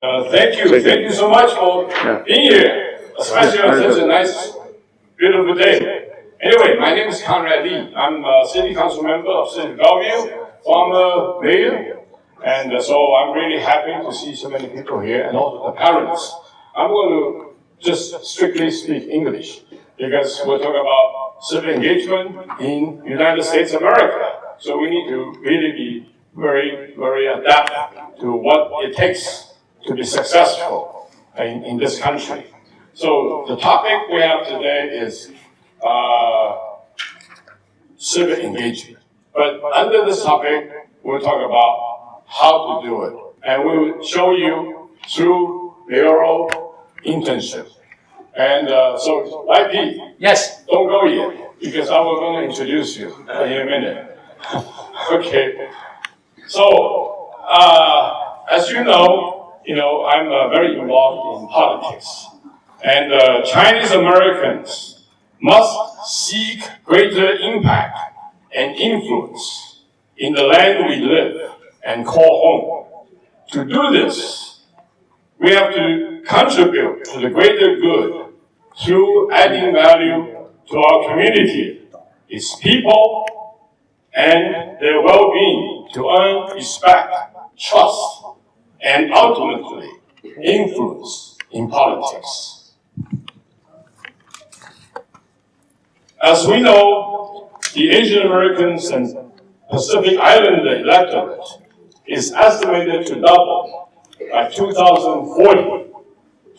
Thank you so much for being here, especially on such a nice, beautiful day. Anyway, my name is Conrad Lee. I'm a city council member of City of Bellevue, former mayor, and so I'm really happy to see so many people here, and also the parents. I'm going to just strictly speak English because we're talking about civic engagement in United States of America. So we need to really be very, very adapt to what it takes to be successful in this country. So the topic we have today is civic engagement. But under this topic, we'll talk about how to do it. And we will show you through mayoral internship. And so, YP, Yes. don't go yet, because I was going to introduce you in a minute. Okay. So, as you know, I'm very involved in politics. And Chinese Americans must seek greater impact and influence in the land we live and call home. To do this, we have to contribute to the greater good through adding value to our community, its people, and their well-being to earn respect, trust, and ultimately influence in politics. As we know, the Asian Americans and Pacific Islander electorate is estimated to double by 2040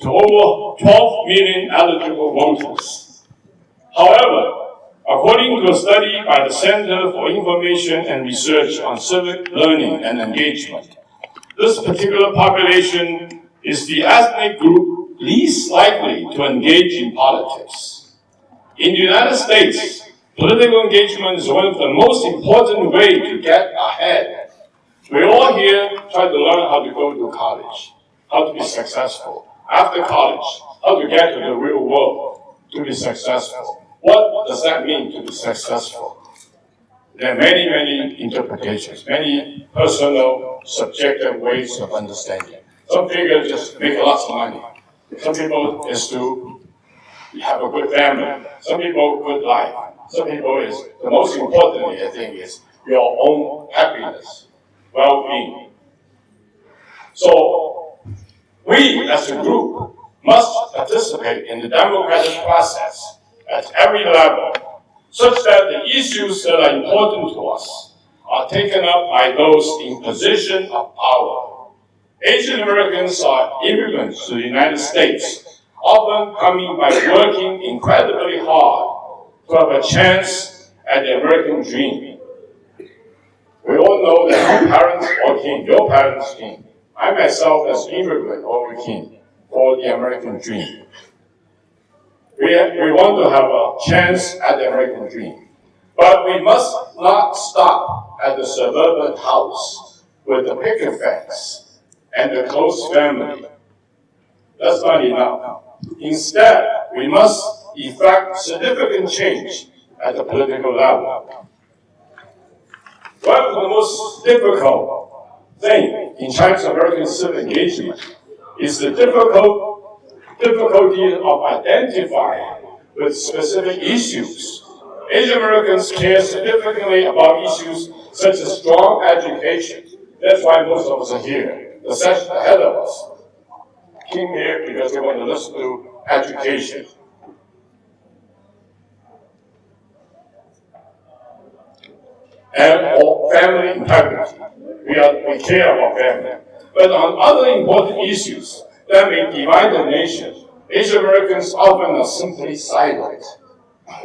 to over 12 million eligible voters. However, according to a study by the Center for Information and Research on Civic Learning and Engagement, this particular population is the ethnic group least likely to engage in politics. In the United States, political engagement is one of the most important ways to get ahead. We all here try to learn how to go to college, how to be successful. After college, how to get to the real world to be successful. What does that mean to be successful? There are many, many interpretations, many personal, subjective ways of understanding. Some figure just make lots of money. Some people is to have a good family. Some people good life. Some people is, the most importantly, I think, is your own happiness, well-being. So, we as a group must participate in the democratic process at every level, such that the issues that are important to us are taken up by those in position of power. Asian Americans are immigrants to the United States, often coming by working incredibly hard to have a chance at the American dream. We all know that our parents all came, your parents came. I myself as an immigrant all came for the American dream. We want to have a chance at the American dream. But we must not stop at the suburban house with the picket fence and the close family. That's not enough. Instead, we must effect significant change at the political level. One of the most difficult things in Chinese American civic engagement is the difficulty of identifying with specific issues. Asian Americans care significantly about issues such as strong education. That's why most of us are here. The session ahead of us came here because they want to listen to education. And family integrity. We care about family. But on other important issues that may divide the nation, Asian Americans often are simply silent.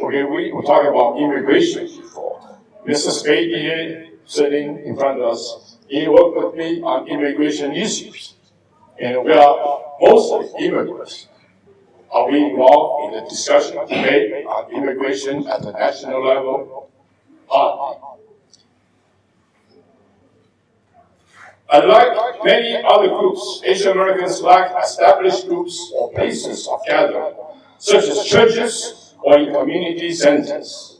Okay, we were talking about immigration before. Mr. Spade here, sitting in front of us, he worked with me on immigration issues. And we are mostly immigrants. Are we involved in the discussion, debate on immigration at the national level? Hardly. Unlike many other groups, Asian Americans lack established groups or places of gathering, such as churches or in community centers.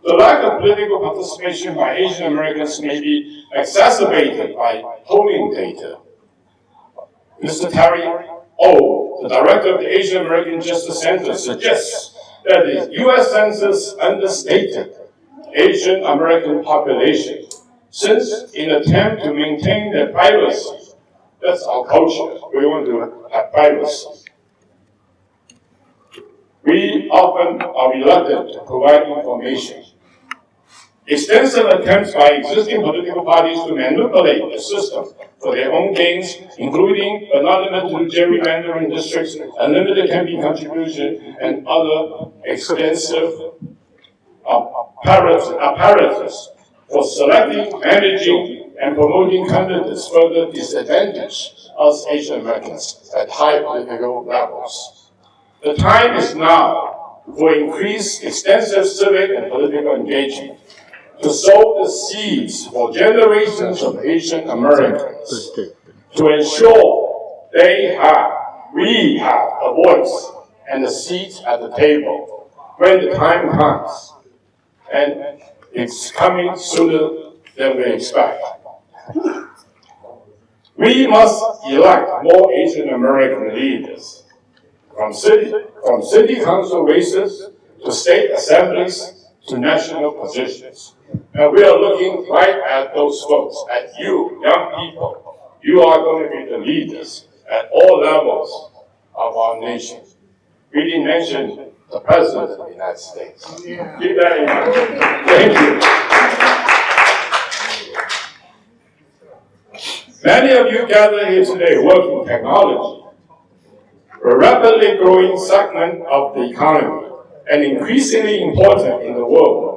The lack of political participation by Asian Americans may be exacerbated by polling data. Mr. Terry O, the director of the Asian American Justice Center, suggests that the U.S. Census understated Asian American population, since in an attempt to maintain their privacy, that's our culture, we want to have privacy, we often are reluctant to provide information. Extensive attempts by existing political parties to manipulate the system for their own gains, including but not limited to gerrymandering districts, unlimited campaign contribution, and other extensive apparatus for selecting, managing, and promoting candidates further disadvantage us Asian Americans at high political levels. The time is now for increased, extensive civic and political engagement to sow the seeds for generations of Asian Americans to ensure we have a voice and a seat at the table when the time comes. And it's coming sooner than we expect. We must elect more Asian American leaders, from city council races to state assemblies to national positions. And we are looking right at those folks, at you, young people. You are going to be the leaders at all levels of our nation. We didn't mention the President of the United States. Yeah. Keep that in mind. Thank you. Many of you gathered here today work in technology, a rapidly growing segment of the economy and increasingly important in the world.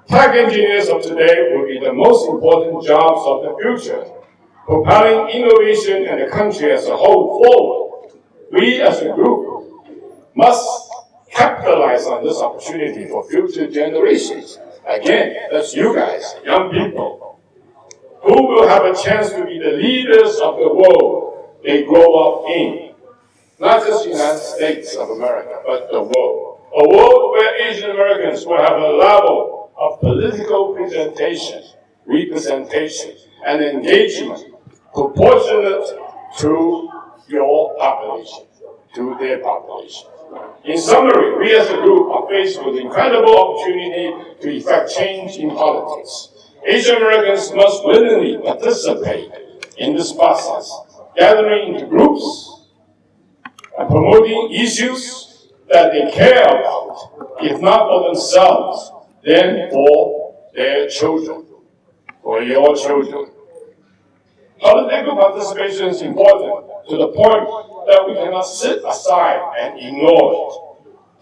Tech engineers of today will be the most important jobs of the future, propelling innovation and the country as a whole forward. We as a group must capitalize on this opportunity for future generations. Again, that's you guys, young people, who will have a chance to be the leaders of the world they grow up in. Not just the United States of America, but the world. A world where Asian Americans will have a level of political representation, and engagement proportionate to your population, to their population. In summary, we as a group are faced with incredible opportunity to effect change in politics. Asian Americans must willingly participate in this process, gathering into groups and promoting issues that they care about, if not for themselves, then for their children, for your children. Political participation is important to the point that we cannot sit aside and ignore it.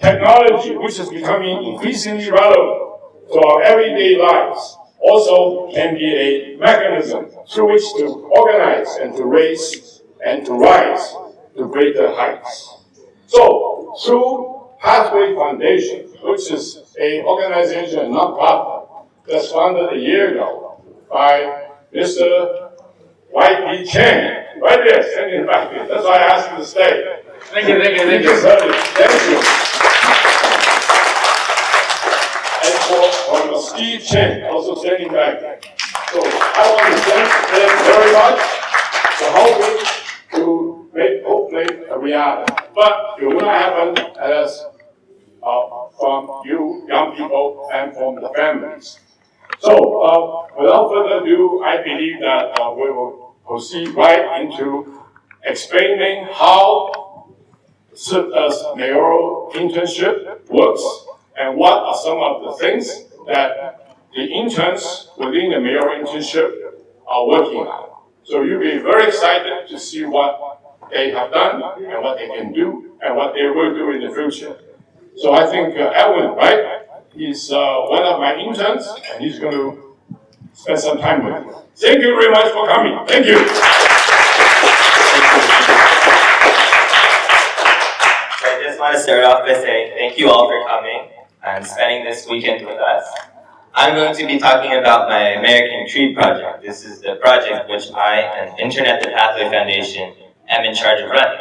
Technology, which is becoming increasingly relevant to our everyday lives, also can be a mechanism through which to organize and to raise and to rise to greater heights. So, through Pathway Foundation, which is an organization, non-profit, that's founded a year ago by Mr. Y.P. Chen. Right there, standing back there. That's why I asked him to stay. Thank you. Thank you. And for Steve Chen, also standing back there. So I want to thank them very much for helping to make hopefully a reality. But it will not happen unless from you, young people, and from the families. So, without further ado, I believe that we will proceed right into explaining how mayoral internship works and what are some of the things that the interns within the mayoral internship are working on. So you'll be very excited to see what they have done and what they can do and what they will do in the future. So I think Edwin, right? He's one of my interns, and he's going to spend some time with you. Thank you very much for coming. Thank you. So I just want to start off by saying thank you all for coming and spending this weekend with us. I'm going to be talking about my American Creed project. This is the project which I and Internet the Pathway Foundation am in charge of running.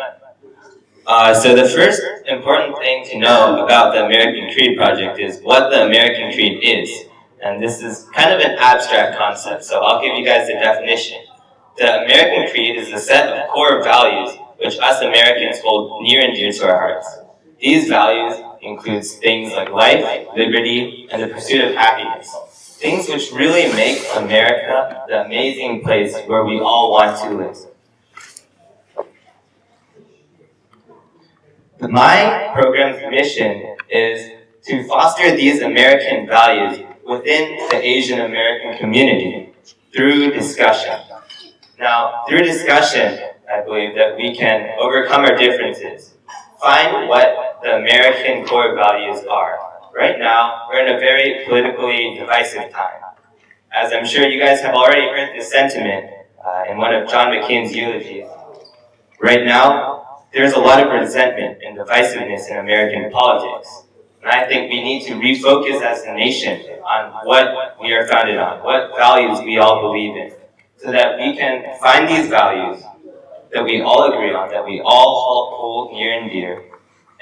So the first important thing to know about the American Creed project is what the American Creed is. And this is kind of an abstract concept, so I'll give you guys the definition. The American Creed is a set of core values which us Americans hold near and dear to our hearts. These values include things like life, liberty, and the pursuit of happiness. Things which really make America the amazing place where we all want to live. My program's mission is to foster these American values within the Asian American community through discussion. Now, through discussion, I believe that we can overcome our differences, find what the American core values are. Right now, we're in a very politically divisive time. As I'm sure you guys have already heard this sentiment in one of John McCain's eulogies. Right now, there's a lot of resentment and divisiveness in American politics. And I think we need to refocus as a nation on what we are founded on, what values we all believe in, so that we can find these values that we all agree on, that we all hold near and dear,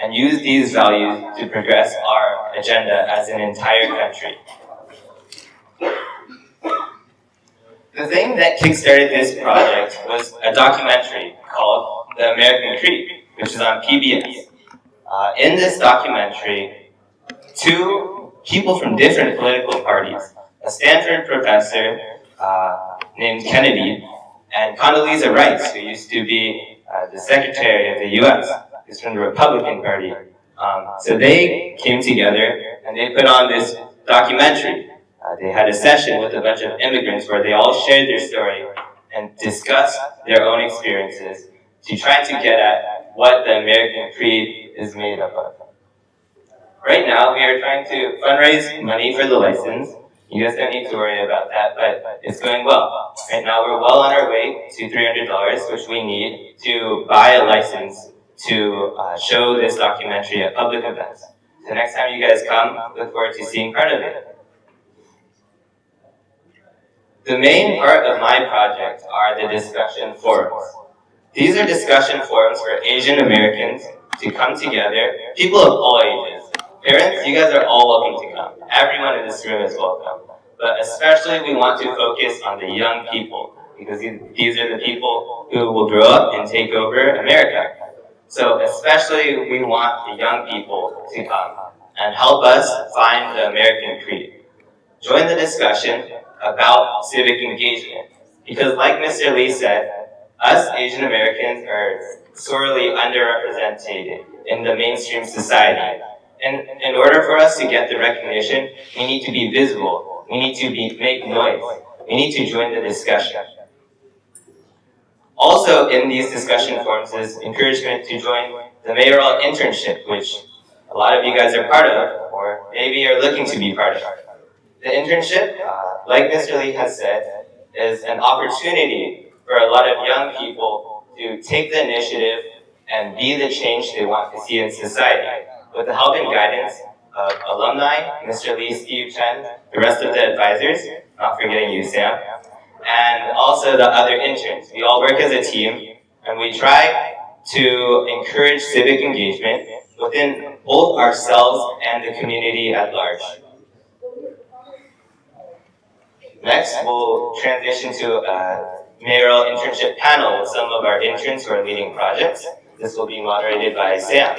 and use these values to progress our agenda as an entire country. The thing that kickstarted this project was a documentary called The American Creed, which is on PBS. In this documentary, two people from different political parties, a Stanford professor named Kennedy, and Condoleezza Rice, who used to be the Secretary of the U.S., who's from the Republican Party. So they came together and they put on this documentary. They had a session with a bunch of immigrants where they all shared their story and discussed their own experiences to try to get at what the American Creed is made up of. Right now, we are trying to fundraise money for the license. You guys don't need to worry about that, but it's going well. Right now, we're well on our way to $300, which we need to buy a license to show this documentary at public events. So next time you guys come, look forward to seeing part of it. The main part of my project are the discussion forums. These are discussion forums for Asian Americans to come together, people of all ages. Parents, you guys are all welcome to come. Everyone in this room is welcome. But especially we want to focus on the young people, because these are the people who will grow up and take over America. So especially we want the young people to come and help us find the American Creed. Join the discussion about civic engagement. Because like Mr. Lee said, us Asian Americans are sorely underrepresented in the mainstream society. And in order for us to get the recognition, we need to be visible. We need to make noise. We need to join the discussion. Also in these discussion forums is encouragement to join the mayoral internship, which a lot of you guys are part of, or maybe you're looking to be part of. The internship, like Mr. Lee has said, is an opportunity for a lot of young people to take the initiative and be the change they want to see in society. With the help and guidance of alumni, Mr. Lee, Steve Chen, the rest of the advisors, not forgetting you, Sam, and also the other interns. We all work as a team, and we try to encourage civic engagement within both ourselves and the community at large. Next, we'll transition to a mayoral internship panel with some of our interns who are leading projects. This will be moderated by Sam.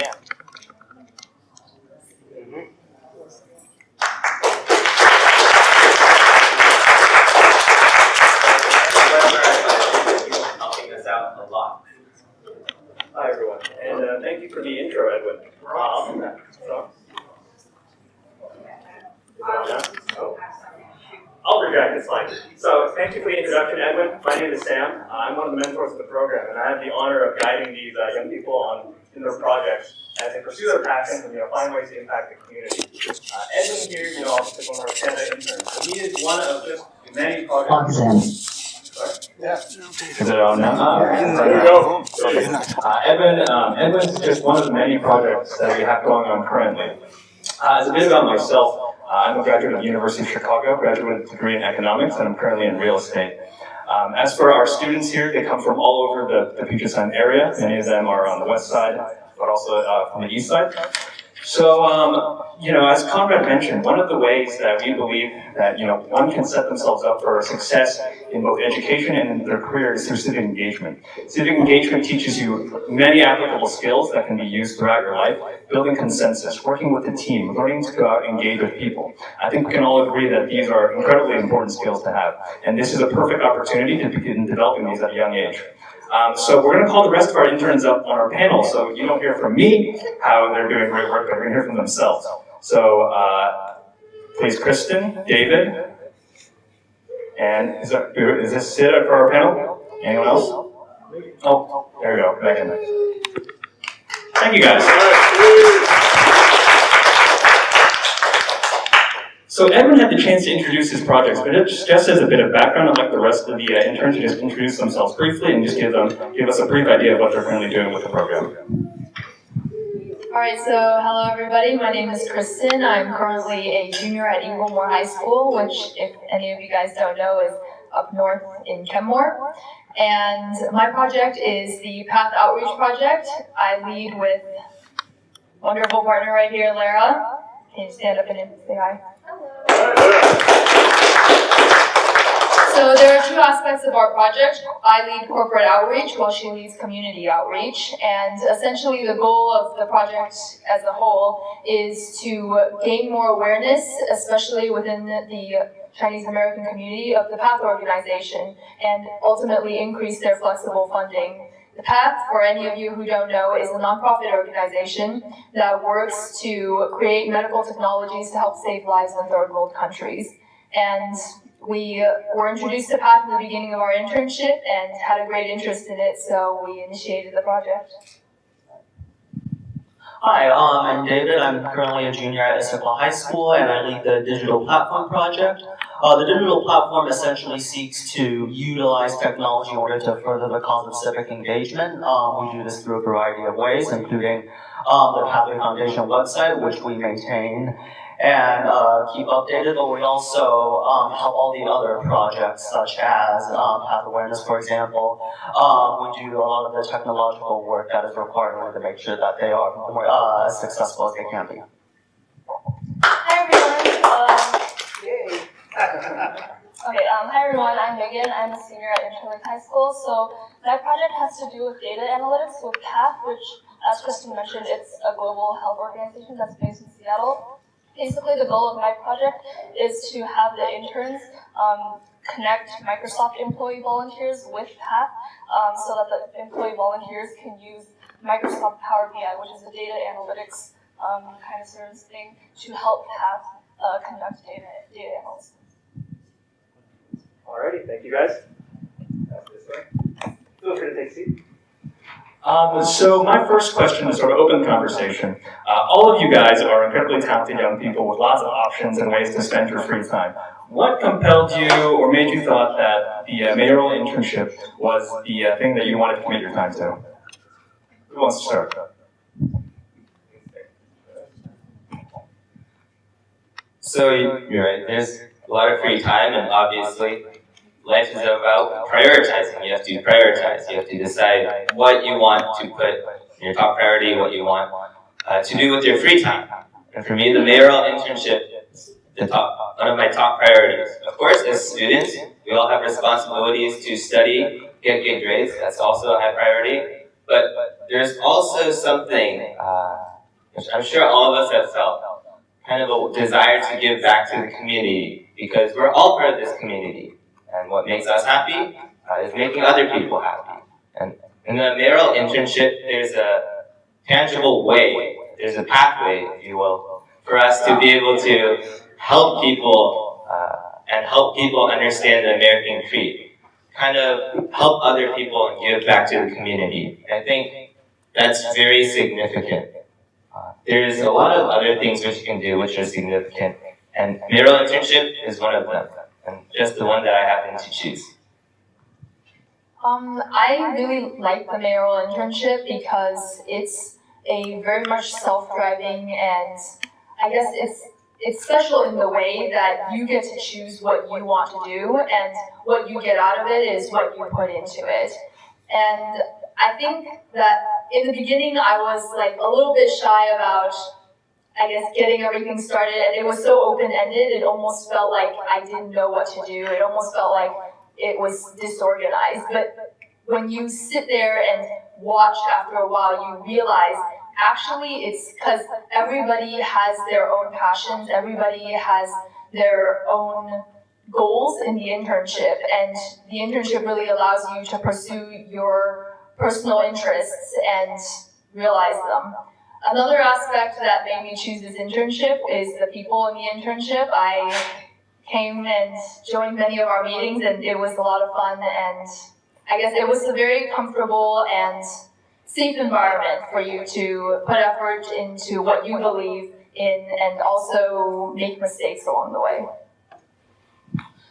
Hi everyone, and thank you for the intro, Edwin. I'll project, it's fine. So thank you for the introduction, Edwin. My name is Sam. I'm one of the mentors of the program, and I have the honor of guiding these young people in their projects as they pursue their passions and find ways to impact the community. Edwin here, is one of our Canada interns. So he is one of just many projects. Is it on now? There you go. Edwin's just one of the many projects that we have going on currently. As a bit about myself, I'm a graduate of the University of Chicago, graduate degree in economics, and I'm currently in real estate. As for our students here, they come from all over the Puget Sound area. Many of them are on the west side, but also from the east side. So, as Conrad mentioned, one of the ways that we believe that, one can set themselves up for success in both education and in their career is through civic engagement. Civic engagement teaches you many applicable skills that can be used throughout your life: building consensus, working with a team, learning to go out and engage with people. I think we can all agree that these are incredibly important skills to have, and this is a perfect opportunity to begin developing these at a young age. So we're going to call the rest of our interns up on our panel, so you don't hear from me how they're doing great work, but you're going to hear from themselves. So please, Kristen, David, and is this Sid for our panel? Anyone else? Oh, there we go, back in there. Thank you guys. So Edwin had the chance to introduce his projects, but just as a bit of background, I'd like the rest of the interns to just introduce themselves briefly and just give us a brief idea of what they're currently doing with the program. All right, so hello everybody. My name is Kristen. I'm currently a junior at Inglemoor High School, which, if any of you guys don't know, is up north in Kenmore. And my project is the Path Outreach Project. I lead with wonderful partner right here, Lara. Can you stand up and say hi? So there are two aspects of our project. I lead corporate outreach while she leads community outreach. And essentially the goal of the project as a whole is to gain more awareness, especially within the Chinese American community, of the PATH organization, and ultimately increase their flexible funding. The PATH, for any of you who don't know, is a nonprofit organization that works to create medical technologies to help save lives in third world countries. And we were introduced to PATH in the beginning of our internship and had a great interest in it, so we initiated the project. Hi, I'm David. I'm currently a junior at Issaquah High School, and I lead the Digital Platform Project. The digital platform essentially seeks to utilize technology in order to further the cause of civic engagement. We do this through a variety of ways, including the Pathway Foundation website, which we maintain and keep updated, but we also help all the other projects such as Path Awareness, for example. We do a lot of the technological work that is required in order to make sure that they are more as successful as they can be. Hi everyone, I'm Megan. I'm a senior at Interlake High School. So my project has to do with data analytics with PATH, which, as Kristen mentioned, it's a global health organization that's based in Seattle. Basically, the goal of my project is to have the interns connect Microsoft employee volunteers with PATH so that the employee volunteers can use Microsoft Power BI, which is a data analytics kind of service thing, to help PATH conduct data analysis. Alrighty, thank you guys. This way. Feel free to take a seat. So my first question is sort of open conversation. All of you guys are incredibly talented young people with lots of options and ways to spend your free time. What compelled you or made you thought that the mayoral internship was the thing that you wanted to commit your time to? Who wants to start? So you're right, there's a lot of free time, and obviously life is about prioritizing. You have to prioritize. You have to decide what you want to put in your top priority, what you want to do with your free time. And for me, the mayoral internship is one of my top priorities. Of course, as students, we all have responsibilities to study, get good grades. That's also a high priority. But there's also something, which I'm sure all of us have felt, kind of a desire to give back to the community, because we're all part of this community. And what makes us happy is making other people happy. And in the mayoral internship, there's a tangible way, there's a pathway, if you will, for us to be able to help people and help people understand the American creed. Kind of help other people and give back to the community. I think that's very significant. There's a lot of other things which you can do which are significant, and mayoral internship is one of them, and just the one that I happen to choose. I really like the mayoral internship because it's a very much self-driving, and I guess it's special in the way that you get to choose what you want to do, and what you get out of it is what you put into it. And I think that in the beginning I was like a little bit shy about I guess, getting everything started, and it was so open-ended, it almost felt like I didn't know what to do. It almost felt like it was disorganized. But when you sit there and watch after a while, you realize actually it's because everybody has their own passions, everybody has their own goals in the internship, and the internship really allows you to pursue your personal interests and realize them. Another aspect that made me choose this internship is the people in the internship. I came and joined many of our meetings, and it was a lot of fun, and I guess it was a very comfortable and safe environment for you to put effort into what you believe in and also make mistakes along the way.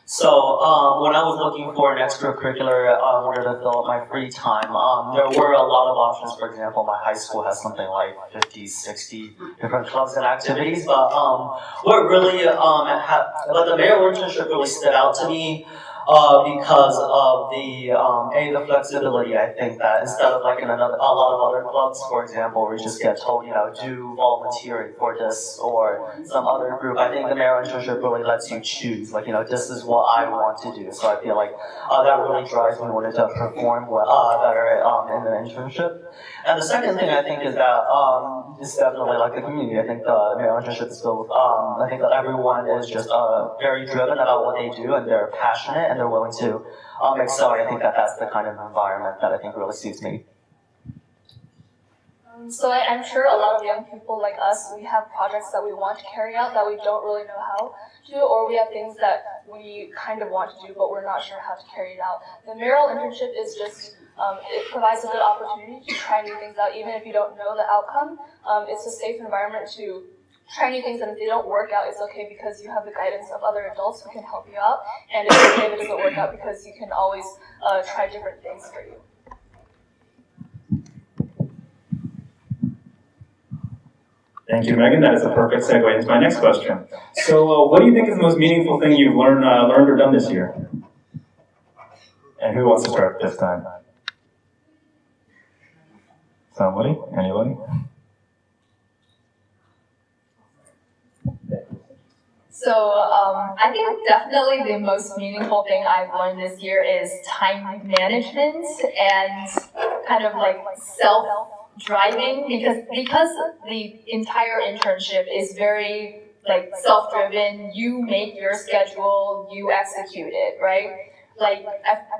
So when I was looking for an extracurricular in order to fill up my free time, there were a lot of options. For example, my high school has something like 50, 60 different clubs and activities. But what really, but the mayoral internship really stood out to me because of the flexibility. I think that instead of like in a lot of other clubs, for example, where you just get told, do volunteering for this or some other group, I think the mayoral internship really lets you choose, like, this is what I want to do. So I feel like that really drives me in order to perform better in the internship. And the second thing I think is that it's definitely like the community. I think the mayoral internship is filled. I think that everyone is just very driven about what they do, and they're passionate and they're willing to excel. I think that that's the kind of environment that I think really suits me. So I'm sure a lot of young people like us, we have projects that we want to carry out that we don't really know how to, or we have things that we kind of want to do, but we're not sure how to carry it out. The mayoral internship is just, it provides a good opportunity to try new things out, even if you don't know the outcome. It's a safe environment to try new things, and if they don't work out, it's okay because you have the guidance of other adults who can help you out, and it's okay if it doesn't work out because you can always try different things for you. Thank you, Megan. That is a perfect segue into my next question. So, what do you think is the most meaningful thing you've learned or done this year? And who wants to start this time? Somebody? Anybody? So I think definitely the most meaningful thing I've learned this year is time management and kind of like self-driving, because the entire internship is very like self-driven. You make your schedule, you execute it, right? Like,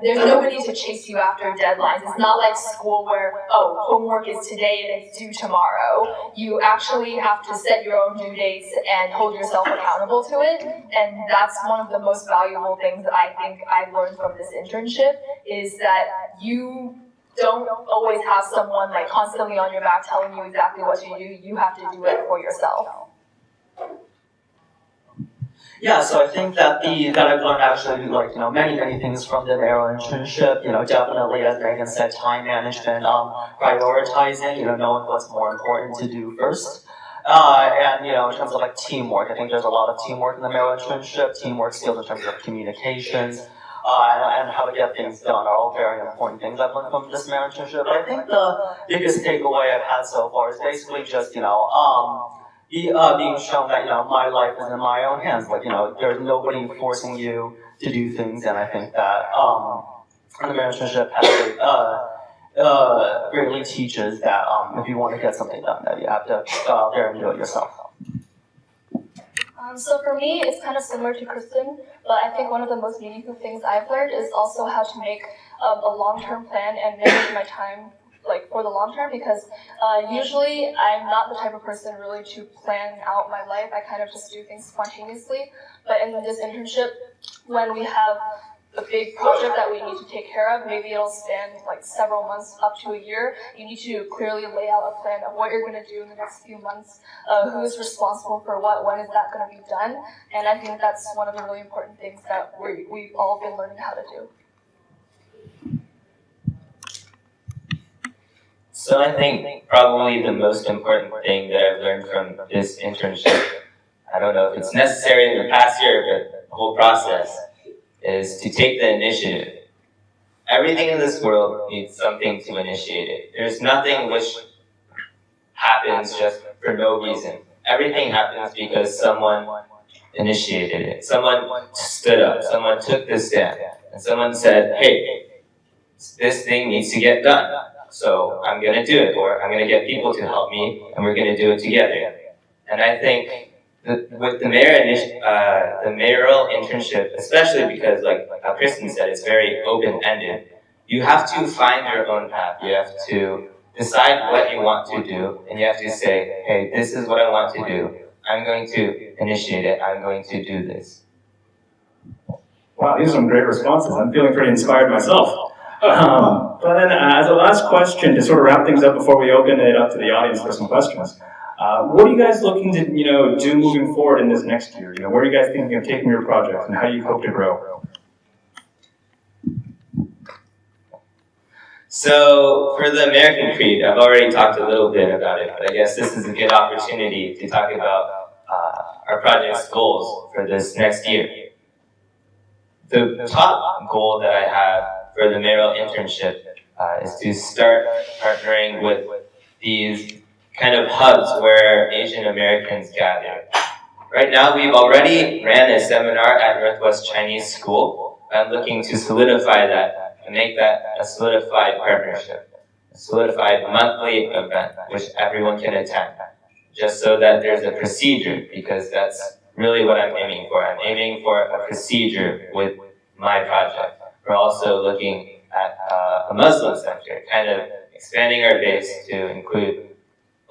there's nobody to chase you after deadlines. It's not like school where, homework is today and it's due tomorrow. You actually have to set your own due dates and hold yourself accountable to it. And that's one of the most valuable things that I think I've learned from this internship, is that you don't always have someone like constantly on your back telling you exactly what to do. You have to do it for yourself. Yeah, so I think that I've learned actually many things from the mayoral internship. Definitely, as Megan said, time management, prioritizing, knowing what's more important to do first. And in terms of like teamwork, I think there's a lot of teamwork in the mayoral internship. Teamwork skills in terms of communications, and how to get things done are all very important things I've learned from this mayoral internship. But I think the biggest takeaway I've had so far is basically just being shown that my life is in my own hands. Like there's nobody forcing you to do things, and I think that the mayoral internship greatly teaches that if you want to get something done, that you have to go out there and do it yourself. So for me, it's kind of similar to Kristen, but I think one of the most meaningful things I've learned is also how to make a long-term plan and manage my time for the long term, because usually I'm not the type of person really to plan out my life. I kind of just do things spontaneously. But in this internship, when we have a big project that we need to take care of, maybe it'll span like several months up to a year. You need to clearly lay out a plan of what you're going to do in the next few months, who is responsible for what, when is that going to be done. And I think that's one of the really important things that we've all been learning how to do. So I think probably the most important thing that I've learned from this internship, I don't know if it's necessary in the past year, but the whole process, is to take the initiative. Everything in this world needs something to initiate it. There's nothing which happens just for no reason. everything happens because someone initiated it. Someone stood up, someone took the stand, and someone said, hey, this thing needs to get done. So I'm gonna do it, or I'm gonna get people to help me, and we're gonna do it together. And I think with the mayoral internship, especially because like how Kristen said, it's very open-ended, you have to find your own path. You have to decide what you want to do, and you have to say, hey, this is what I want to do. I'm going to initiate it. I'm going to do this. Wow, these are some great responses. I'm feeling pretty inspired myself. But then as a last question, to sort of wrap things up before we open it up to the audience for some questions, what are you guys looking to do moving forward in this next year? Where are you guys thinking of taking your projects, and how do you hope to grow? So for the American Creed, I've already talked a little bit about it, but I guess this is a good opportunity to talk about our project's goals for this next year. The top goal that I have for the mayoral internship is to start partnering with these kind of hubs where Asian Americans gather. Right now, we've already ran a seminar at Northwest Chinese School. I'm looking to solidify that and make that a solidified partnership, a solidified monthly event which everyone can attend, just so that there's a procedure, because that's really what I'm aiming for. I'm aiming for a procedure with my project. We're also looking at a Muslim center, kind of expanding our base to include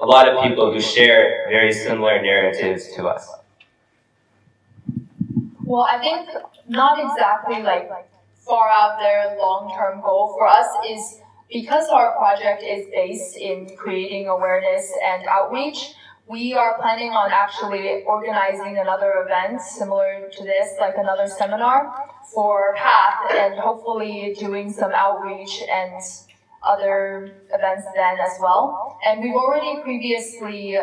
a lot of people who share very similar narratives to us. Well, I think not exactly like far out there long-term goal for us is because our project is based in creating awareness and outreach, we are planning on actually organizing another event similar to this, like another seminar for PATH, and hopefully doing some outreach and other events then as well. And we've already previously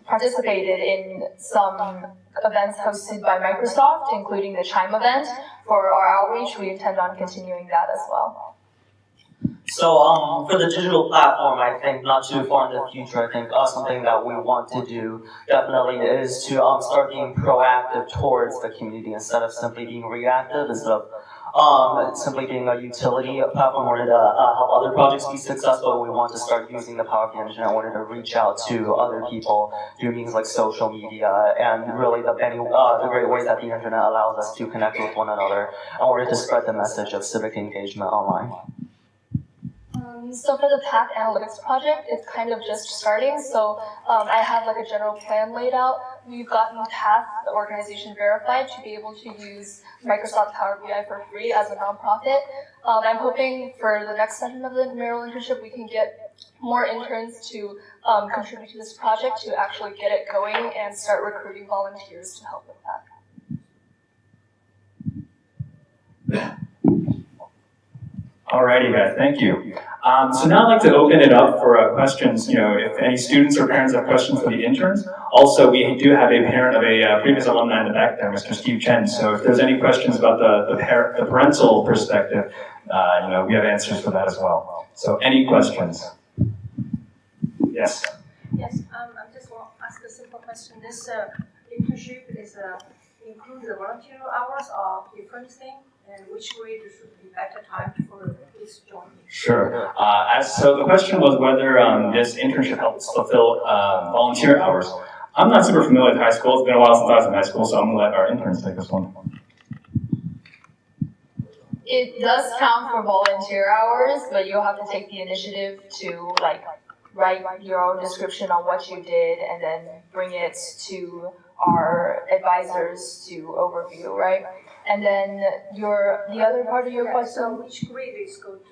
participated in some events hosted by Microsoft, including the Chime event. For our outreach, we intend on continuing that as well. So for the digital platform, I think not too far in the future, I think something that we want to do definitely is to start being proactive towards the community instead of simply being reactive, instead of simply being a utility platform in order to help other projects be successful. We want to start using the power of the internet in order to reach out to other people through means like social media and really the great ways that the internet allows us to connect with one another in order to spread the message of civic engagement online. So for the PATH Analytics project, it's kind of just starting. So I have like a general plan laid out. We've gotten PATH, the organization, verified to be able to use Microsoft Power BI for free as a nonprofit. I'm hoping for the next session of the mayoral internship, we can get more interns to contribute to this project to actually get it going and start recruiting volunteers to help with that. Alrighty, guys, thank you. So now I'd like to open it up for questions. If any students or parents have questions for the interns. Also, we do have a parent of a previous alumni in the back there, Mr. Steve Chen. So if there's any questions about the parental perspective, we have answers for that as well. So any questions? Yes. Yes, I just want to ask a simple question. This internship includes the volunteer hours or different thing? And which grade should be better time for this joining? Sure. So the question was whether this internship helps fulfill volunteer hours. I'm not super familiar with high school. It's been a while since I was in high school, so I'm going to let our interns take this one. It does count for volunteer hours, but you'll have to take the initiative to write your own description on what you did and then bring it to our advisors to overview, right? And then the other part of your question? So which grade is good,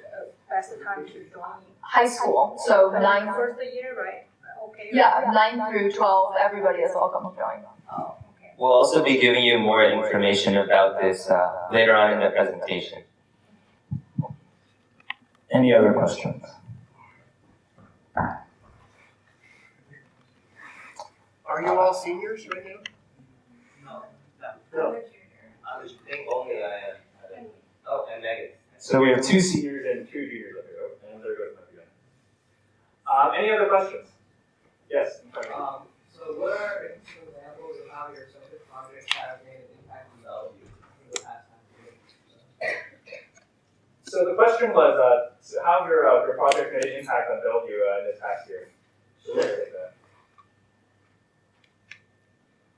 best time to join? High school, so 9. First year, right? Okay. Yeah, 9 through 12, everybody is welcome to join. Oh, okay. We'll also be giving you more information about this later on in the presentation. Any other questions? Are you all seniors right now? No. I think only I am. Oh, and Megan. So we have 2 seniors and 2 juniors up here. And there goes Megan. Any other questions? Yes. So how your social projects have made an impact on Bellevue in the past time. So the question was, how your project made an impact on Bellevue in this past year.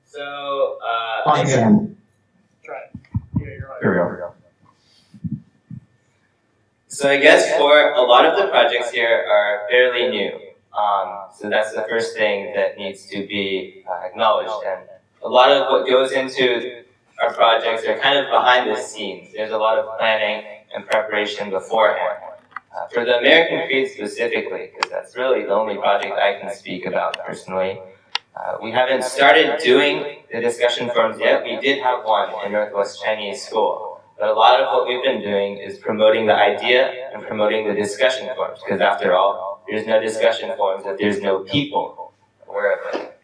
So, I guess, Try it. Here we go. so I guess for a lot of the projects here are fairly new. So that's the first thing that needs to be acknowledged. And a lot of what goes into our projects are kind of behind the scenes. There's a lot of planning and preparation beforehand. For the American Creed specifically, because that's really the only project I can speak about personally, we haven't started doing the discussion forums yet. We did have one in Northwest Chinese School. But a lot of what we've been doing is promoting the idea and promoting the discussion forums, because after all, there's no discussion forums if there's no people aware of it.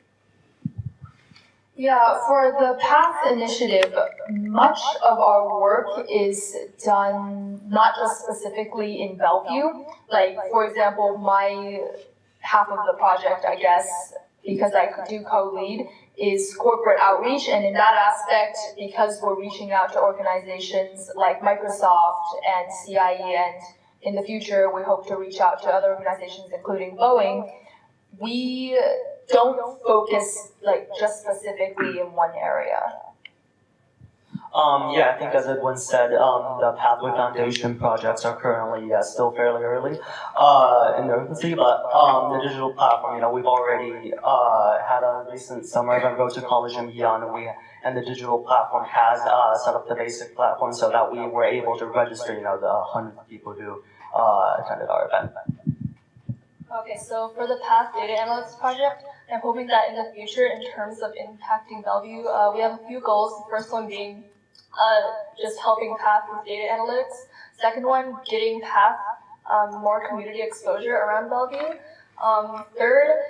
Yeah, for the PATH initiative, much of our work is done not just specifically in Bellevue. Like, for example, my half of the project, I guess, because I do co-lead, is corporate outreach. And in that aspect, because we're reaching out to organizations like Microsoft and CIE, and in the future, we hope to reach out to other organizations, including Boeing, we don't focus like just specifically in one area. Yeah, I think as Edwin said, the Pathway Foundation projects are currently still fairly early in their infancy, but the digital platform, we've already had a recent summer event, Road to College and Beyond, and the digital platform has set up the basic platform so that we were able to register, the 100 people who attended our event. Okay, so for the PATH Data Analytics project, I'm hoping that in the future, in terms of impacting Bellevue, we have a few goals. The first one being just helping PATH with data analytics. Second one, getting PATH more community exposure around Bellevue. Third,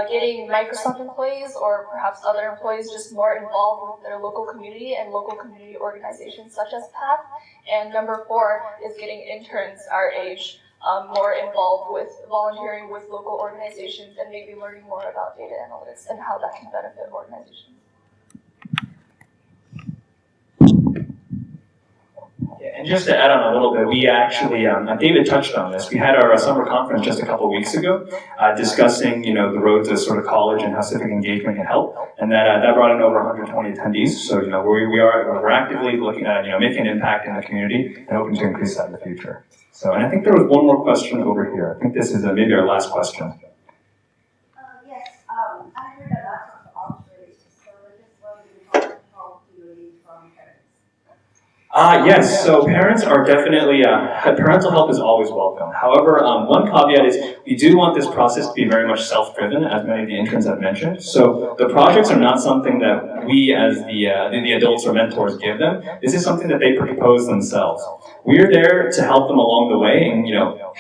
getting Microsoft employees or perhaps other employees just more involved with their local community and local community organizations such as PATH. And number 4 is getting interns our age more involved with volunteering with local organizations and maybe learning more about data analytics and how that can benefit organizations. And just to add on a little bit, we actually, David touched on this. We had our summer conference just a couple of weeks ago, discussing, the road to sort of college and how civic engagement can help, and that brought in over 120 attendees. So, we're actively looking at, making an impact in the community and hoping to increase that in the future. So, and I think there was one more question over here. I think this is maybe our last question. Yes, I heard a lot of outreach, so I just wondering how do you lead from parents? Yes, so parents are definitely, parental help is always welcome. However, one caveat is we do want this process to be very much self-driven, as many of the interns have mentioned. So the projects are not something that we as the adults or mentors give them. This is something that they propose themselves. We're there to help them along the way and,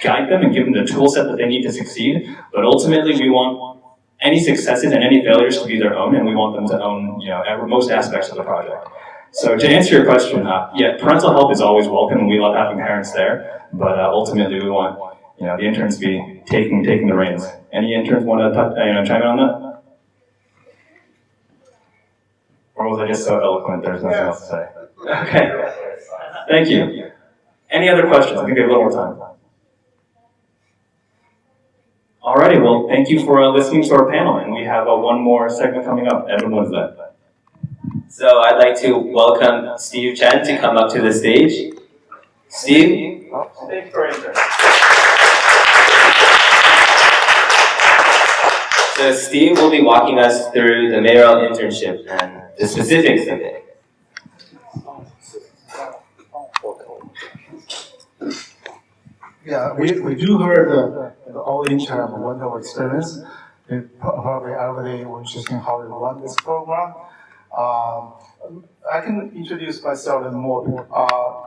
guide them and give them the tool set that they need to succeed. But ultimately, we want any successes and any failures to be their own, and we want them to own, most aspects of the project. So to answer your question, parental help is always welcome, and we love having parents there. But ultimately, we want the interns to be taking the reins. Any interns want to chime in on that? Or was I just so eloquent? There's nothing else to say. Okay. Thank you. Any other questions? I think we have a little more time. Alrighty. Well, thank you for listening to our panel, and we have one more segment coming up. Evan, what is that? So I'd like to welcome Steve Chen to come up to the stage. Steve? Thanks for entering. So Steve will be walking us through the mayoral internship and the specifics of it. Yeah, we do heard all intern have a wonderful experience. They probably everybody was interesting how we run this program. I can introduce myself a little more.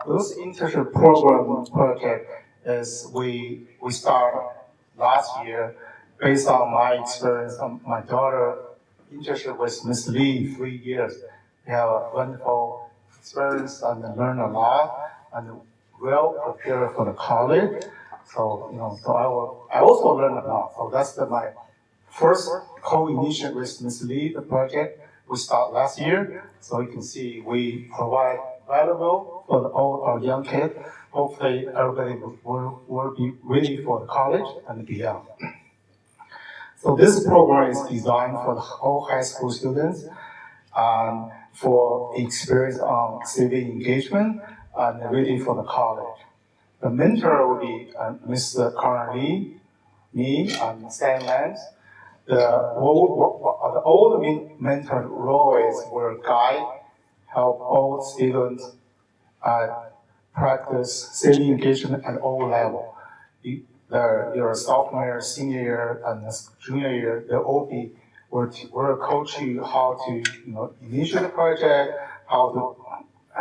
Those internship program project is we started last year based on my experience. My daughter internship with Miss Lee 3 years. We have a wonderful experience and learn a lot and well prepared for the college. So I also learned a lot. So that's my first co-initiate with Miss Lee, the project. we start last year. So you can see we provide valuable for all our young kids. Hopefully everybody will be ready for the college and beyond. So this program is designed for all high school students for experience on civic engagement and ready for the college. The mentor will be Mr. Karen Lee, me, and Stan Lance. The old mentor role is where guide, help all students practice civic engagement at all levels. Your sophomore, senior year, and junior year, they'll all be will coach you how to initiate the project, how to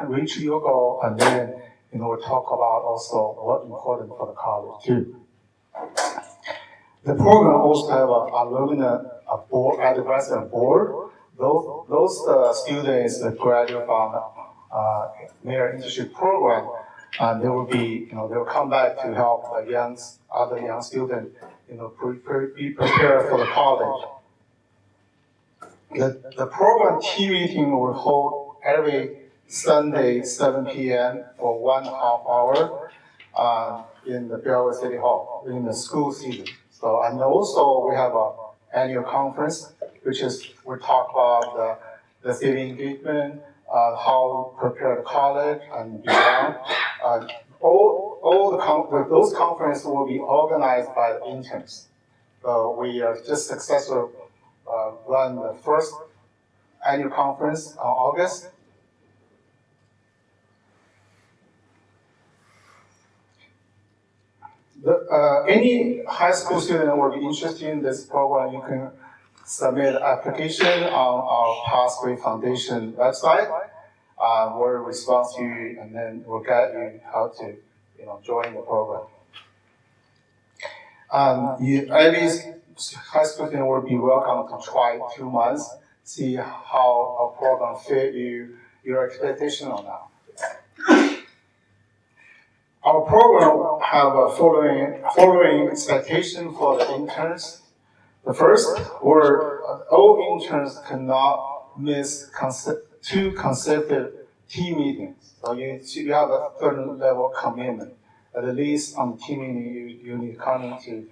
reach your goal, and then we'll talk about also what's important for the college too. The program also have a board, advisor board. Those students that graduate from their internship program, and they will be, they will come back to help the other young students, be prepared for the college. The program team meeting will hold every Sunday, 7 p.m. for 1.5 hour in the Belleville City Hall in the school season. So, and also we have an annual conference, which is we talk about the civic engagement, how to prepare the college and beyond. Those conferences will be organized by the interns. So we are just successful run the first annual conference on August. Any high school student will be interested in this program, you can submit an application on our Pathway Foundation website. We'll respond to you, and then we'll guide you how to join the program. Every high school student will be welcome to try 2 months, see how our program fit your expectation or not. Our program have a following expectation for the interns. The first, all interns cannot miss 2 consecutive team meetings. So you have a certain level of commitment. At least on the team meeting, you need to come into.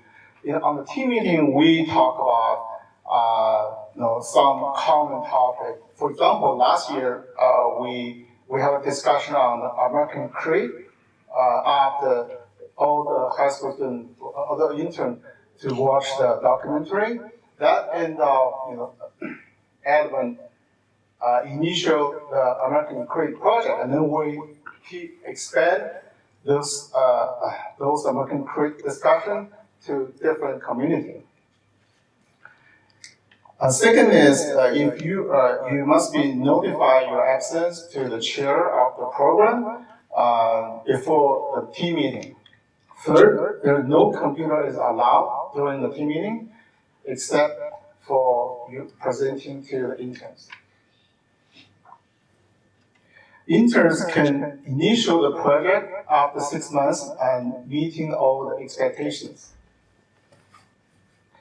On the team meeting, we talk about some common topic. For example, last year we have a discussion on American Creed. After all the high school students, all the interns to watch the documentary, that ended up, Edmund initial the American Creed project, and then we keep expand those American Creed discussion to different communities. Second is if you must be notify your absence to the chair of the program before the team meeting. Third, no computer is allowed during the team meeting except for you presenting to the interns. Interns can initiate the project after 6 months and meeting all the expectations.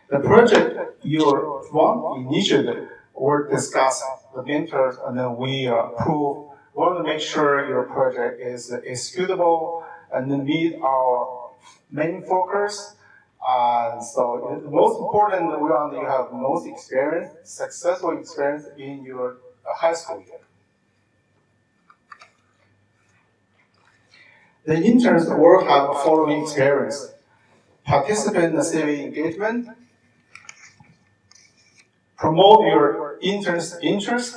The project you want initiated or discuss the mentors, and then we approve. We want to make sure your project is executable and then meet our main focus. So the most important, we want you have most experience, successful experience in your high school year. The interns will have the following experience: participate in the civic engagement, promote your intern's interest,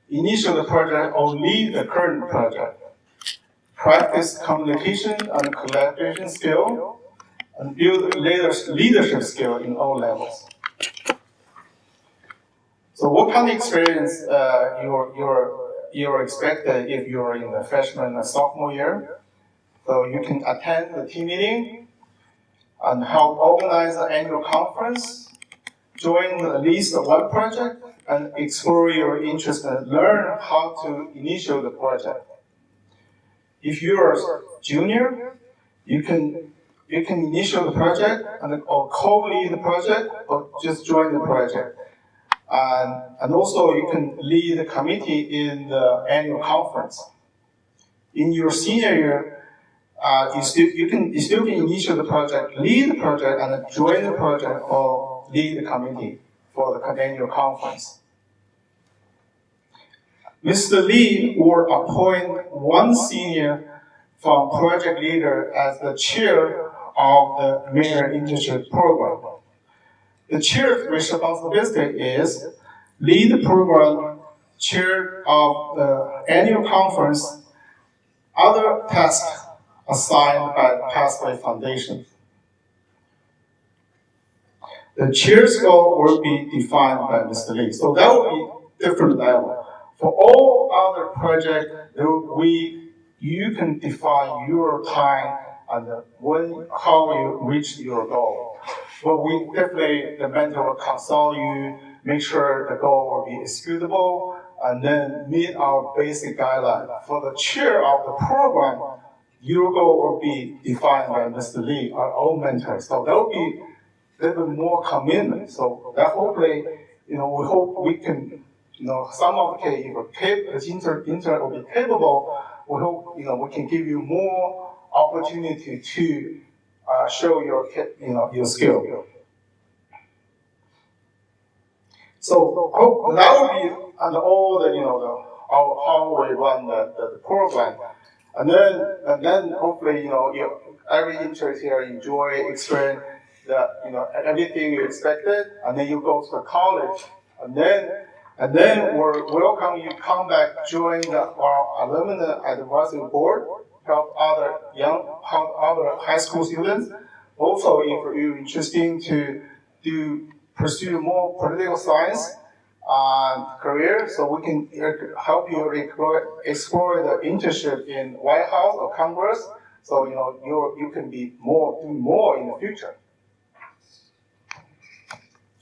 initiate the project or lead the current project, practice communication and collaboration skill, and build leadership skill in all levels. So what kind of experience you're expected if you're in the freshman and sophomore year? So you can attend the team meeting and help organize the annual conference, join at least one project, and explore your interest and learn how to initiate the project. If you are a junior, you can initiate the project or co-lead the project or just join the project. And also you can lead the committee in the annual conference. In your senior year, you still can initiate the project, lead the project, and then join the project or lead the committee for the annual conference. Mr. Lee will appoint one senior from project leader as the chair of the Merit Internship Program. The chair's responsibility is lead the program, chair of the annual conference, other tasks assigned by the Pathway Foundation. The chair's goal will be defined by Mr. Lee. So that will be different level. For all other projects, you can define your time and how you reach your goal. But we definitely, the mentor will consult you, make sure the goal will be executable, and then meet our basic guideline. For the chair of the program, your goal will be defined by Mr. Lee, our own mentor. So that will be a little bit more commitment. So that hopefully, we hope we can, some of the case, if intern will be capable, we hope, we can give you more opportunity to show your skill. So that will be and all the how we run the program, and then hopefully every intern here enjoy experience everything you expected, and then you go to college, and then we're welcome you come back join our alumni advisory board, help other high school students. Also, if you're interested to pursue more political science career, so we can help you explore the internship in White House or Congress. So you can be do more in the future.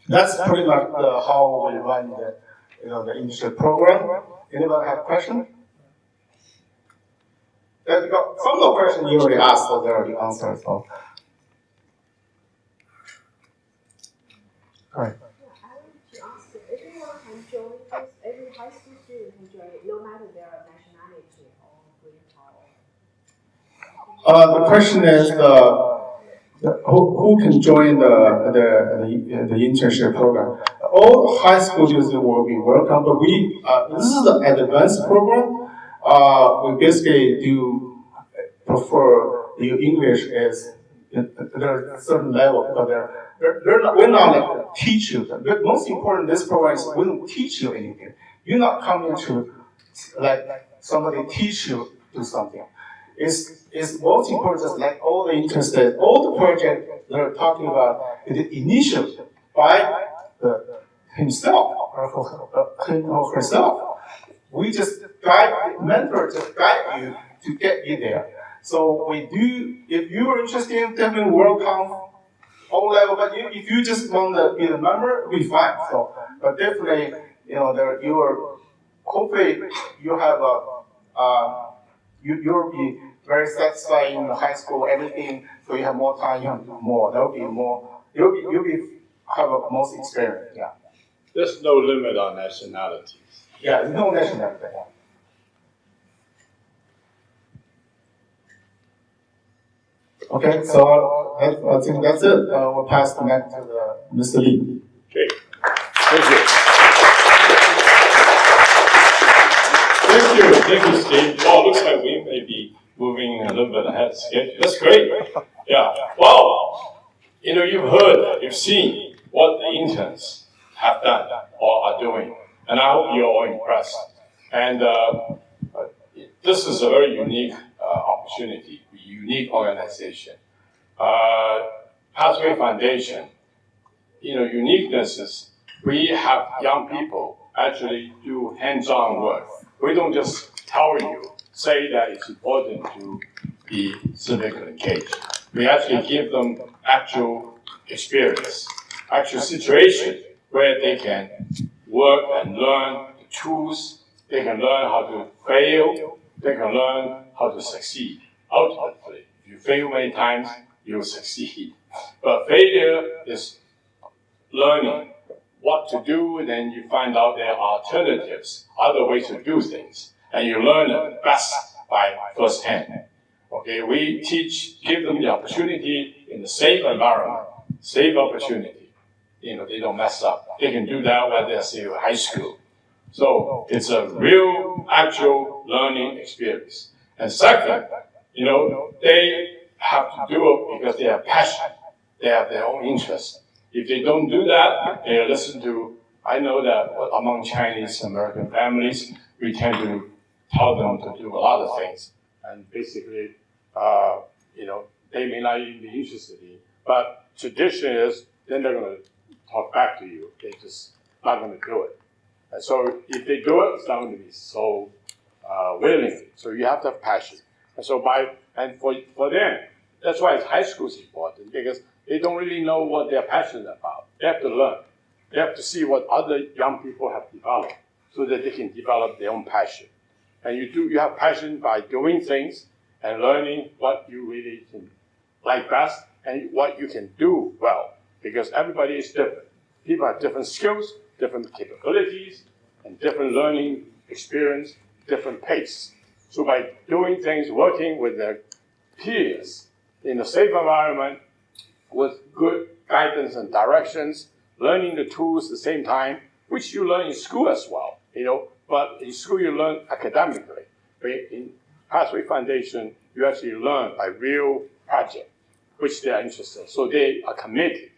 That's pretty much how we run the internship program. Anybody have a question? Some of the questions you already asked, so they already answered. So. All right. I wanted to ask if everyone can join this, every high school student can join it, no matter their nationality or grade level. The question is who can join the internship program? All high school students will be welcome, but this is an advanced program. We basically do prefer your English is there's a certain level, because we're not like teach you. But most important, this program is we don't teach you anything. You're not coming to like somebody teach you do something. It's most important, just like all the interested, all the projects they're talking about is initiated by himself or him or herself. We just mentor just guide you to get you there. So we do, if you are interested, definitely welcome all level, but if you just want to be a member, it'll be fine. So, but definitely, hopefully you have you'll be very satisfied in the high school, everything, so you have more time, you have more, there'll be more, you'll have a most experience, yeah. There's no limit on nationalities. Yeah, there's no nationality. Okay, so I think that's it. We'll pass the mic to Mr. Lee. Okay, thank you. Thank you, Steve. Well, looks like we may be moving a little bit ahead of schedule. That's great. Yeah. Well, you've heard, you've seen what the interns have done or are doing, and I hope you're all impressed. And this is a very unique opportunity, unique organization. Pathway Foundation, uniqueness is we have young people actually do hands-on work. We don't just say that it's important to be civically engaged. We actually give them actual experience, actual situation where they can work and learn the tools, they can learn how to fail, they can learn how to succeed. Ultimately, if you fail many times, you'll succeed. But failure is learning what to do, and then you find out there are alternatives, other ways to do things, and you learn it best by firsthand. Okay, we give them the opportunity in a safe environment, safe opportunity. They don't mess up. They can do that when they're still in high school. So it's a real, actual learning experience. And second, they have to do it because they have passion. They have their own interest. If they don't do that, they listen to, I know that among Chinese American families, we tend to tell them to do a lot of things. And basically, they may not even be interested in. But tradition is, then they're going to talk back to you. They're just not going to do it. And so if they do it, it's not going to be so willing. So you have to have passion. And so for them, that's why high school is important, because they don't really know what they're passionate about. They have to learn. They have to see what other young people have developed so that they can develop their own passion. And you have passion by doing things and learning what you really can like best and what you can do well, because everybody is different. People have different skills, different capabilities, and different learning experience, different pace. So by doing things, working with their peers in a safe environment with good guidance and directions, learning the tools at the same time, which you learn in school as well, but in school you learn academically. But in Pathway Foundation, you actually learn by real project, which they are interested in. So they are committed.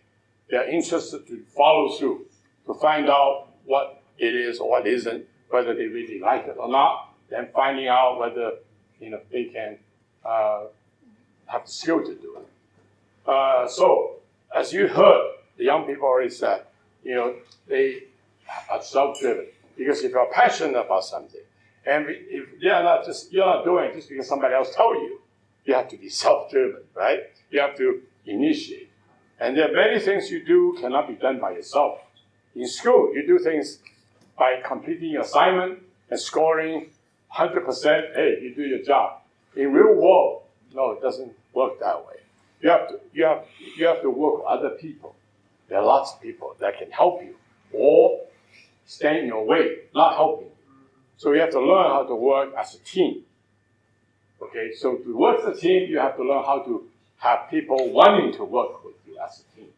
They are interested to follow through, to find out what it is or what isn't, whether they really like it or not, then finding out whether they can have the skill to do it. So, as you heard, the young people already said, they are self-driven. Because if you're passionate about something, and if you're not doing it just because somebody else told you, you have to be self-driven, right? You have to initiate. And there are many things you do cannot be done by yourself. In school, you do things by completing your assignment and scoring 100%, hey, you do your job. In real world, no, it doesn't work that way. You have to work with other people. There are lots of people that can help you or stand in your way, not helping you. So you have to learn how to work as a team. Okay, so to work as a team, you have to learn how to have people wanting to work with you as a team.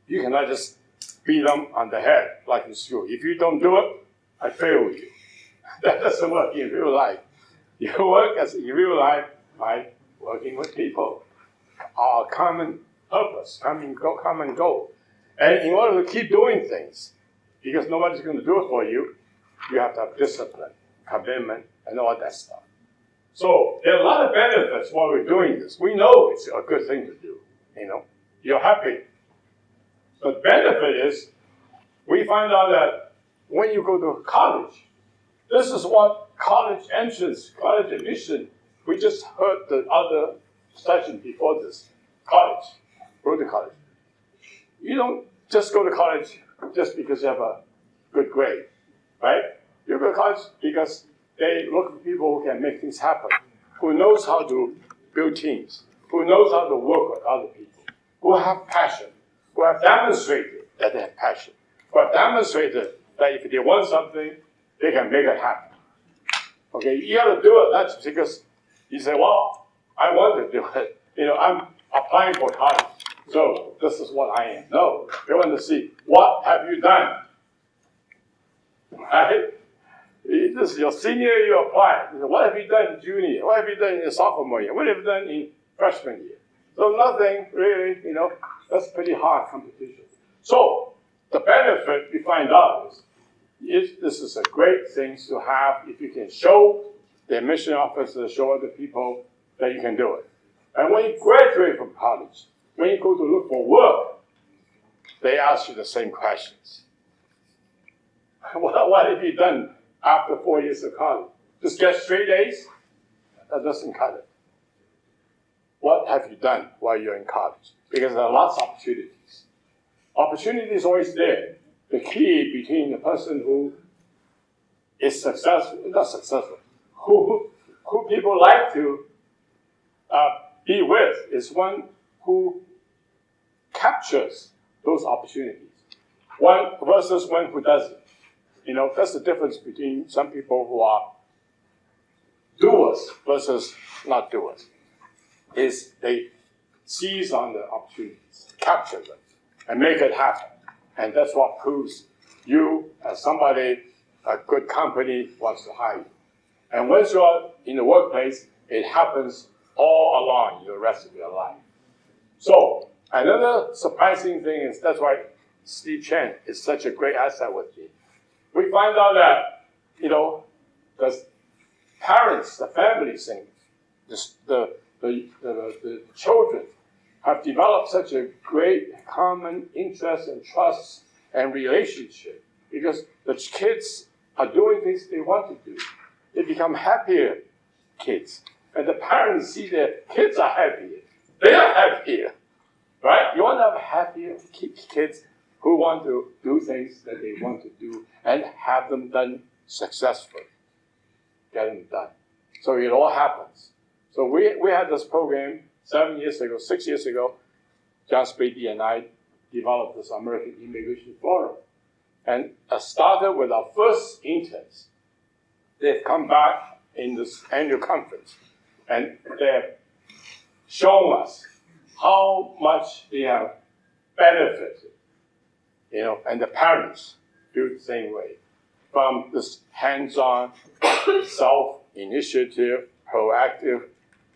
You cannot just beat them on the head like in school. If you don't do it, I fail you. That doesn't work in real life. You work in real life by working with people. Our common purpose, common goal. And in order to keep doing things, because nobody's going to do it for you, you have to have discipline, commitment, and all that stuff. So there are a lot of benefits while we're doing this. We know it's a good thing to do. You're happy. But benefit is, we find out that when you go to college, this is what college entrance, college admission, we just heard the other session before this, college, go to college. You don't just go to college just because you have a good grade, right? You go to college because they look for people who can make things happen, who knows how to build teams, who knows how to work with other people, who have passion, who have demonstrated that they have passion, who have demonstrated that if they want something, they can make it happen. Okay, you got to do it, not just because you say, well, I want to do it. I'm applying for college, so this is what I am. No, they want to see, what have you done? Right? This is your senior year, you apply. What have you done in junior year? What have you done in your sophomore year? What have you done in freshman year? So nothing really, that's pretty hard competition. So the benefit we find out is this is a great thing to have if you can show the admission officer, show other people that you can do it. And when you graduate from college, when you go to look for work, they ask you the same questions. What have you done after 4 years of college? Just get straight A's? That doesn't cut it. What have you done while you're in college? Because there are lots of opportunities. Opportunity is always there. The key between the person who is successful, not successful, who people like to be with is one who captures those opportunities. one versus one who doesn't. You know, that's the difference between some people who are doers versus not doers. Is they seize on the opportunities, capture them, and make it happen. And that's what proves you as somebody, a good company wants to hire you. And once you're in the workplace, it happens all along the rest of your life. So another surprising thing is that's why Steve Chen is such a great asset with me. We find out that, you know, the parents, the families, and the children have developed such a great common interest and trust and relationship because the kids are doing things they want to do. They become happier kids. And the parents see their kids are happier. They are happier, right? You want to have happier kids who want to do things that they want to do and have them done successfully. Get them done. So it all happens. So we had this program 6 years ago, John Spady and I developed this American Immigration Forum. And it started with our first interns. They've come back in this annual conference and they've shown us how much they have benefited, you know, and the parents do the same way. From this hands-on, self-initiative, proactive,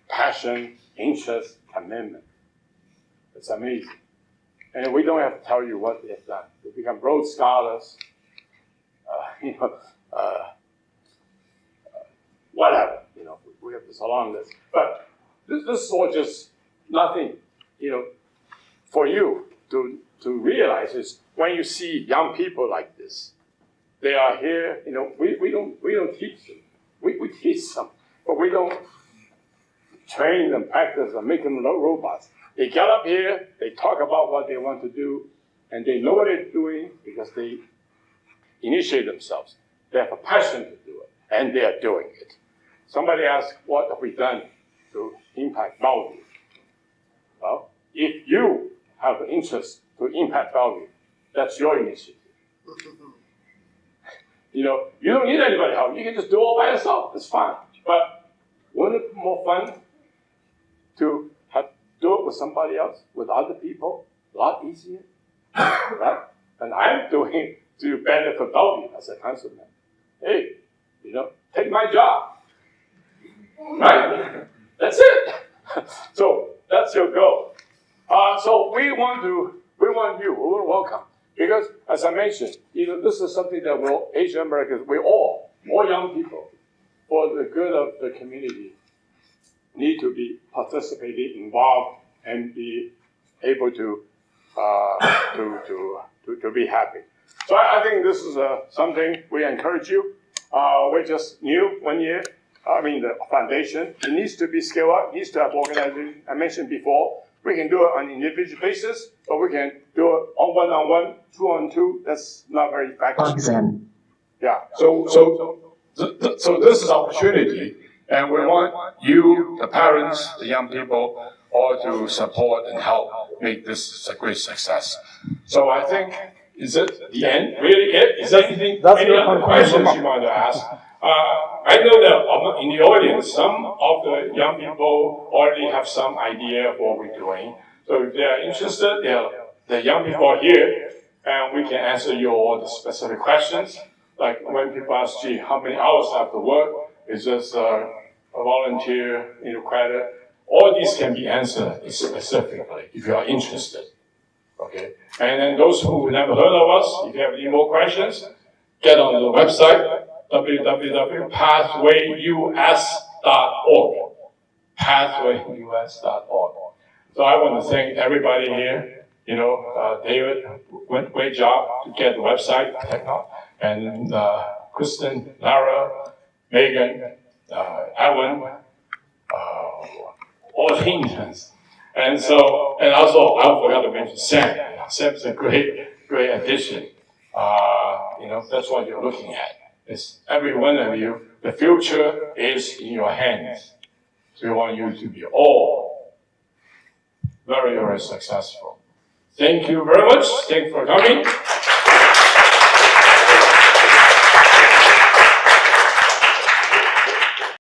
passion, interest, commitment. It's amazing. And we don't have to tell you what they've done. They become Rhodes Scholars, whatever, you know, we have this long list. But this is all just nothing, you know, for you to realize is when you see young people like this, they are here, you know, we don't teach them. We teach them, but we don't train them, practice them, make them robots. They get up here, they talk about what they want to do, and they know what they're doing because they initiate themselves. They have a passion to do it, and they are doing it. Somebody asked, what have we done to impact Bellevue? Well, if you have an interest to impact Bellevue, that's your initiative. You know, you don't need anybody help. You can just do it all by yourself. It's fine. But wouldn't it be more fun to do it with somebody else, with other people? A lot easier, right? And I'm doing it to benefit Bellevue as a councilman. Hey, you know, take my job, right? That's it. So that's your goal. So we want you, we will welcome. Because, as I mentioned, you know, this is something that Asian Americans, all young people, for the good of the community, need to be participating, involved, and be able to be happy. So I think this is something we encourage you. We're just new 1 year. The foundation, it needs to be scaled up, needs to have organization. I mentioned before, we can do it on an individual basis, but we can do it on one-on-one, two-on-two. That's not very effective. Yeah. So this is opportunity, and we want you, the parents, the young people, all to support and help make this a great success. So I think, is it the end? Really it? Is there anything? Any other questions you want to ask? I know that in the audience, some of the young people already have some idea of what we're doing. So if they're interested, the young people are here, and we can answer you all the specific questions. Like when people ask, gee, how many hours I have to work? Is this a volunteer, credit? All these can be answered specifically if you are interested. Okay? And then those who never heard of us, if you have any more questions, get on the website, www.pathwayus.org. Pathwayus.org. So I want to thank everybody here. David, great job to get the website, and Kristen, Lara, Megan, Evan, all the interns. And also, I forgot to mention Sam. Sam's a great addition. That's what you're looking at. It's every one of you. The future is in your hands. So we want you to be all very, very successful. Thank you very much. Thank you for coming.